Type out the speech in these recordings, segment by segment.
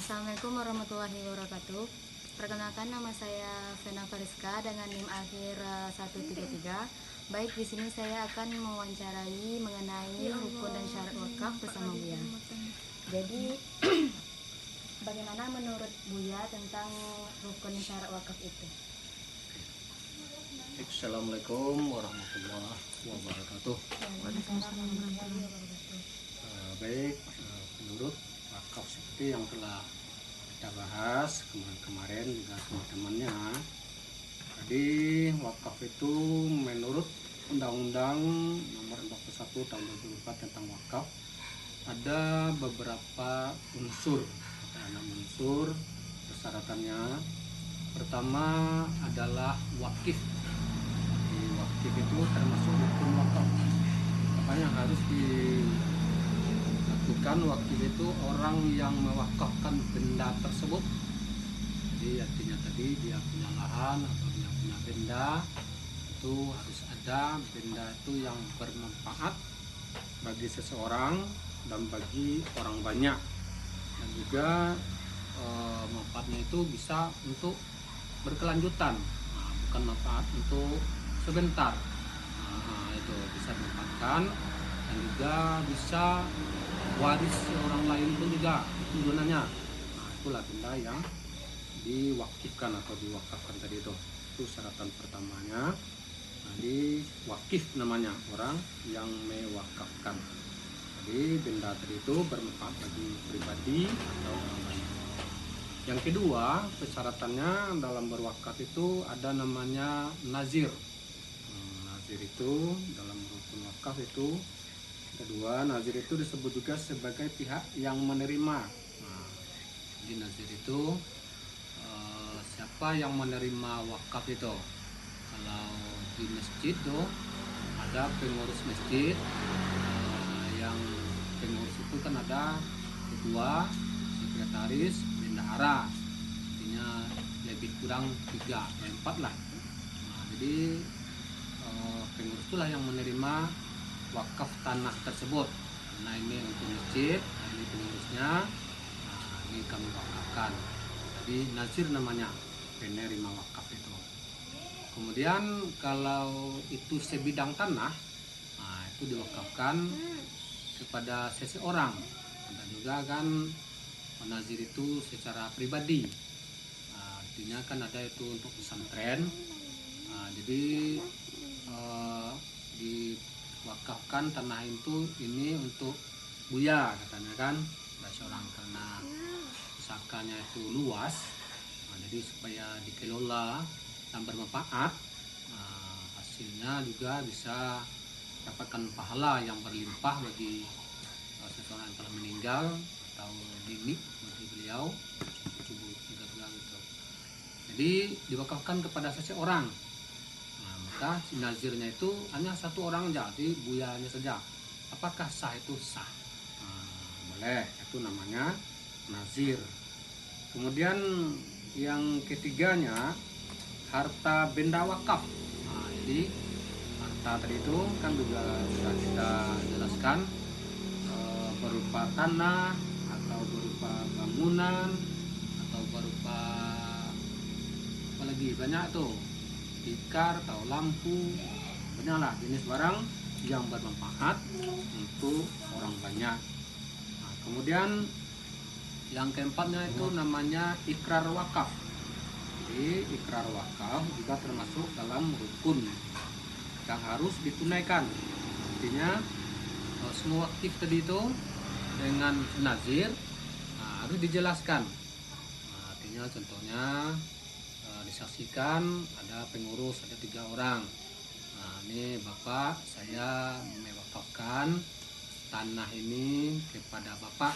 Assalamualaikum warahmatullahi wabarakatuh. Perkenalkan, nama saya Vena Fariska dengan NIM akhir 133. Baik, di sini saya akan mewawancarai mengenai rukun dan syarat wakaf bersama Buya. Jadi, bagaimana menurut Buya tentang rukun dan syarat wakaf itu? Assalamualaikum warahmatullahi wabarakatuh. Baik, menurut wakaf seperti yang telah kita bahas kemarin juga teman-temannya, jadi wakaf itu menurut Undang-Undang Nomor 41 Tahun 2004 tentang wakaf ada beberapa unsur, ada 6 unsur persyaratannya. Pertama adalah wakif. Di wakif itu termasuk rukun wakaf. Makanya harus dilakukan wakif itu orang yang mewakafkan benda tersebut. Jadi artinya tadi dia punya lahan atau dia punya benda, itu harus ada benda itu yang bermanfaat bagi seseorang dan bagi orang banyak, dan juga manfaatnya itu bisa untuk berkelanjutan, bukan manfaat untuk sebentar. Itu bisa dimanfaatkan dan juga bisa waris orang lain pun juga itu gunanya. Itulah benda yang diwakifkan atau diwakafkan tadi itu syaratan pertamanya. Jadi wakif namanya orang yang mewakafkan. Jadi benda tadi itu bermanfaat bagi pribadi atau orang lain. Yang kedua, persyaratannya dalam berwakaf itu ada namanya nazir. Nazir itu dalam rukun wakaf itu kedua, nazir itu disebut juga sebagai pihak yang menerima. Jadi nazir itu siapa yang menerima wakaf itu? Kalau di masjid tuh ada pengurus masjid, yang pengurus itu kan ada ketua, sekretaris, bendahara, artinya lebih kurang 4 lah. Jadi pengurus itulah yang menerima wakaf tanah tersebut. Nah, ini untuk masjid, ini pengurusnya, ini kami wakafkan. Jadi nazir namanya, penerima wakaf itu. Kemudian kalau itu sebidang tanah, itu diwakafkan kepada seseorang. Dan juga kan nazir itu secara pribadi, artinya kan ada itu untuk pesantren. Jadi diwakafkan tanah itu ini untuk Buya katanya kan, seorang karena pusakanya itu luas, jadi supaya dikelola dan bermanfaat, hasilnya juga bisa dapatkan pahala yang berlimpah bagi seseorang yang telah meninggal atau dinik bagi beliau, juga gitu. Jadi diwakafkan kepada seseorang. Maka si nazirnya itu hanya satu orang saja, jadi Buyanya saja. Apakah sah? Itu sah. Boleh, itu namanya nazir. Kemudian yang ketiganya harta benda wakaf. Jadi harta tadi itu kan juga sudah kita jelaskan, berupa tanah atau berupa bangunan atau berupa apalagi banyak tuh, tikar atau lampu, banyaklah jenis barang yang bermanfaat untuk orang banyak. Kemudian yang keempatnya itu namanya ikrar wakaf. Jadi ikrar wakaf juga termasuk dalam rukun yang harus ditunaikan. Artinya semua wakif tadi itu dengan nazir harus dijelaskan. Artinya contohnya disaksikan ada pengurus, ada 3 orang. Ini Bapak, saya mewakafkan tanah ini kepada Bapak.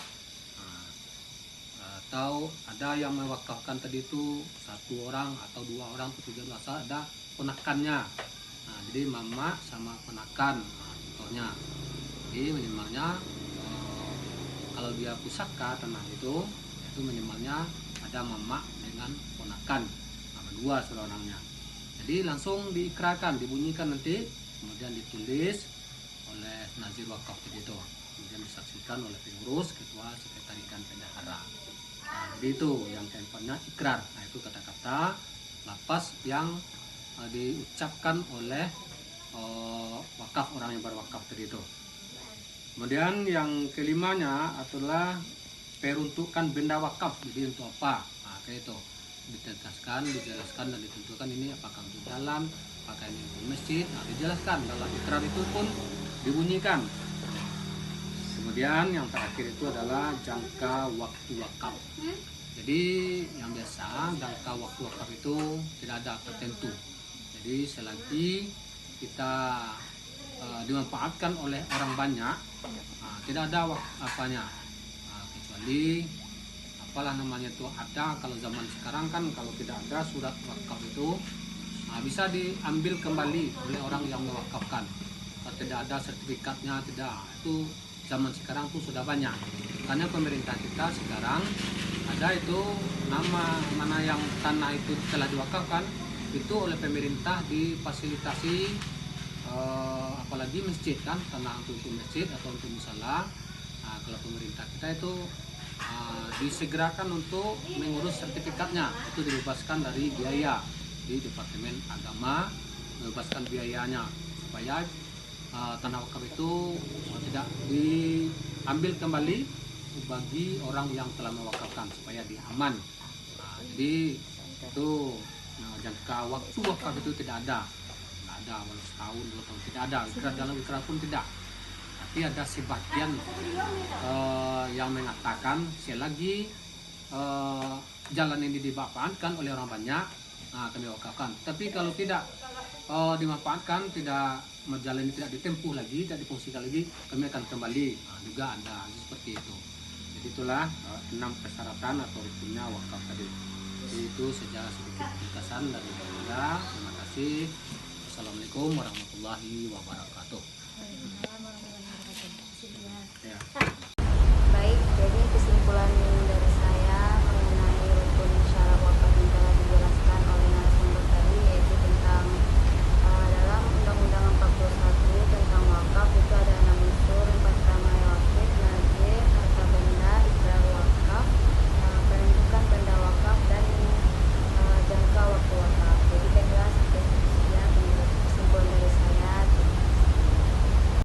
Atau ada yang mewakafkan tadi itu 1 orang atau 2 orang atau 3 orang, ada ponakannya. Jadi mama sama ponakan, contohnya. Jadi minimalnya kalau dia pusaka tanah itu minimalnya ada mama dengan ponakan, sama 2 seorangnya. Jadi langsung diikrarkan, dibunyikan nanti, kemudian ditulis oleh nazir wakaf itu, kemudian disaksikan oleh pengurus, ketua, sekretaris, dan bendahara. Nah, jadi itu yang keempatnya ikrar. Nah, itu kata-kata lafaz yang diucapkan oleh wakaf, orang yang berwakaf tadi itu. Kemudian yang kelimanya adalah peruntukan benda wakaf. Jadi untuk apa? Nah, kayak itu ditegaskan, dijelaskan dan ditentukan ini apakah untuk jalan, apakah ini untuk masjid. Nah, dijelaskan dalam ikrar itu pun dibunyikan. Kemudian yang terakhir itu adalah jangka waktu wakaf. Jadi yang biasa jangka waktu wakaf itu tidak ada tertentu. Jadi selagi kita dimanfaatkan oleh orang banyak, tidak ada apanya, kecuali apalah namanya itu ada. Kalau zaman sekarang kan kalau tidak ada surat wakaf itu bisa diambil kembali oleh orang yang mewakafkan. Kalau tidak ada sertifikatnya, tidak, itu zaman sekarang tuh sudah banyak. Karena pemerintah kita sekarang ada itu nama mana yang tanah itu telah diwakafkan itu oleh pemerintah difasilitasi, apalagi masjid kan, tanah untuk masjid atau untuk musala. Nah, kalau pemerintah kita itu disegerakan untuk mengurus sertifikatnya, itu dibebaskan dari biaya di Departemen Agama, membebaskan biayanya supaya tanah wakaf itu tidak diambil kembali bagi orang yang telah mewakafkan supaya diaman. Nah, jadi itu jangka waktu wakaf itu tidak ada, walau setahun 2 tahun tidak ada. Ikrar dalam ikrar pun tidak. Tapi ada sebagian yang mengatakan selagi jalan ini dimanfaatkan oleh orang banyak, kami wakafkan. Tapi kalau tidak dimanfaatkan, tidak jalan ini tidak ditempuh lagi, tidak difungsikan lagi, kami akan kembali. Juga ada seperti itu. Jadi itulah 6 persyaratan atau rukunnya wakaf tadi. Jadi itu secara sedikit ringkasan dari saya. Terima kasih. Assalamualaikum warahmatullahi wabarakatuh. Waalaikumsalam warahmatullahi wabarakatuh. Ya. Baik, jadi kesimpulan